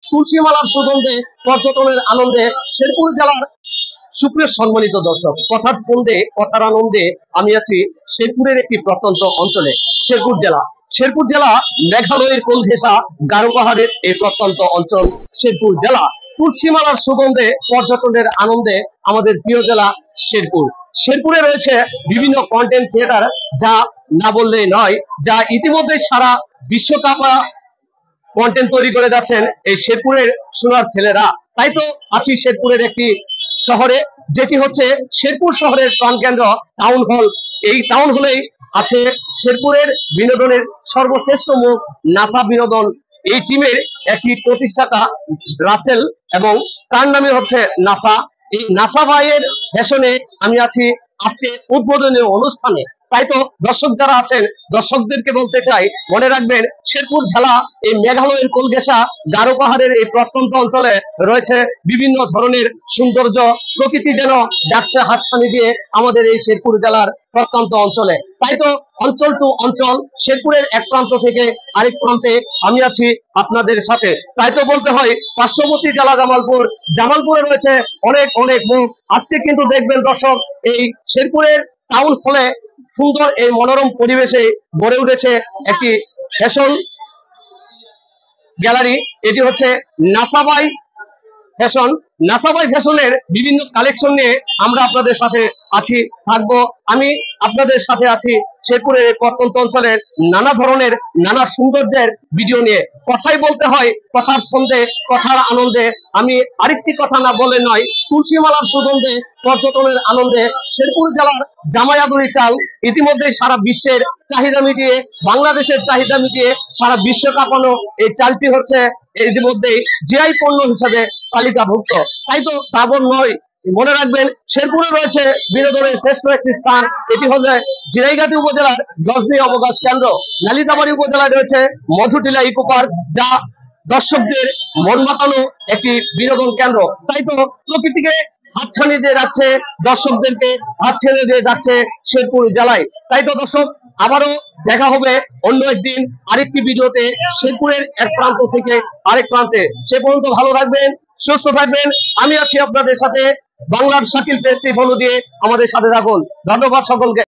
তুলসীমালার সুগন্ধে পর্যটনের আনন্দে শেরপুর জেলার সুপ্রিয় সম্মানিত দর্শক, কথার ছন্দে কথার আনন্দে আমি আছি শেরপুরের একটি প্রত্যন্ত অঞ্চলে। শেরপুর জেলা মেঘালয়ের কোল ঘেঁষা গারো পাহাড়ের এই প্রত্যন্ত অঞ্চল শেরপুর জেলা। তুলসীমালার সুগন্ধে পর্যটনের আনন্দে আমাদের প্রিয় জেলা শেরপুরে রয়েছে বিভিন্ন কন্টেন্ট থিয়েটার, যা না বললেই নয়, যা ইতিমধ্যে সারা বিশ্বকাপ কন্টেন্ট তৈরি করে যাচ্ছেন এই শেরপুরের সোনার ছেলেরা। তাই তো আছি শেরপুরের একটি শহরে, যেটি হচ্ছে শেরপুর শহরের প্রাণকেন্দ্র টাউন হল। এই টাউন হলেই আছে শেরপুরের বিনোদনের সর্বশ্রেষ্ঠ মুখ নাসা বিনোদন। এই টিমের একটি প্রতিষ্ঠাতা রাসেল, এবং তার নামে হচ্ছে নাসা। এই নাসা ভাইয়ের ফ্যাশনে আমি আছি আজকে উদ্বোধনী অনুষ্ঠানে। তাই তো দর্শক যারা আছেন, দর্শকদেরকে বলতে চাই, মনে রাখবেন শেরপুর জেলা এই মেঘালয়ের কোল ঘেঁষা গারো পাহাড়ের এই প্রত্যন্ত অঞ্চলে রয়েছে বিভিন্ন ধরনের সৌন্দর্য। প্রকৃতি যেন ব্যবসা হাতছানি দিয়ে আমাদের এই শেরপুর জেলার প্রত্যন্ত অঞ্চলে। তাই তো অঞ্চল টু অঞ্চল, শেরপুরের এক প্রান্ত থেকে আরেক প্রান্তে আমি আছি আপনাদের সাথে। তাই তো বলতে হয় পার্শ্ববর্তী জেলা জামালপুরে রয়েছে অনেক অনেক মুখ। আজকে কিন্তু দেখবেন দর্শক, এই শেরপুরের টাউন হলে সুন্দর এই মনোরম পরিবেশে গড়ে উঠেছে একটি ফ্যাশন গ্যালারি। এটি হচ্ছে নাসাবাই ফ্যাশনের বিভিন্ন কালেকশন নিয়ে আমরা আপনাদের সাথে থাকবো। আমি আপনাদের সাথে আছি শেরপুরের প্রত্যন্ত অঞ্চলের নানা ধরনের নানা সৌন্দর্যের ভিডিও নিয়ে। কথাই বলতে হয় কথার ছন্দে কথার আনন্দে। আমি আরেকটি কথা না বলে নয়, তুলসীমালার সুগন্ধে পর্যটনের আনন্দে শেরপুর জেলার জামায়াদুরি চাল ইতিমধ্যে সারা বিশ্বের চাহিদা মিটিয়ে, বাংলাদেশের চাহিদা মিটিয়ে সারা বিশ্ব কাঁপানো এই চালটি হচ্ছে ইতিমধ্যে জিআই পণ্য হিসাবে তালিকাভুক্ত। তাই তো তাবর নয়, মনে রাখবেন শেরপুরে রয়েছে বিনোদনের শ্রেষ্ঠ একটি স্থান। এটি হচ্ছে ঝিনাইগাতি উপজেলার গজনী অবকাশ কেন্দ্র। নালিতাবাড়ী উপজেলায় রয়েছে মধুটিলা ইকো পার্ক, যা দর্শকদের মন মাতানো একটি বিনোদন কেন্দ্র। তাই তো প্রকৃতিকে হাতছানি দিয়ে যাচ্ছে, দর্শকদেরকে হাতছানি দিয়ে যাচ্ছে শেরপুর জেলায়। তাই তো দর্শক, আবারও দেখা হবে অন্য একদিন আরেকটি ভিডিওতে শেরপুরের এক প্রান্ত থেকে আরেক প্রান্তে। সে পর্যন্ত ভালো থাকবেন, সুস্থ থাকবেন। আমি আছি আপনাদের সাথে। বাংলার শাকিল পেজটি ফলো দিয়ে আমাদের সাথে থাকুন। ধন্যবাদ সকলকে।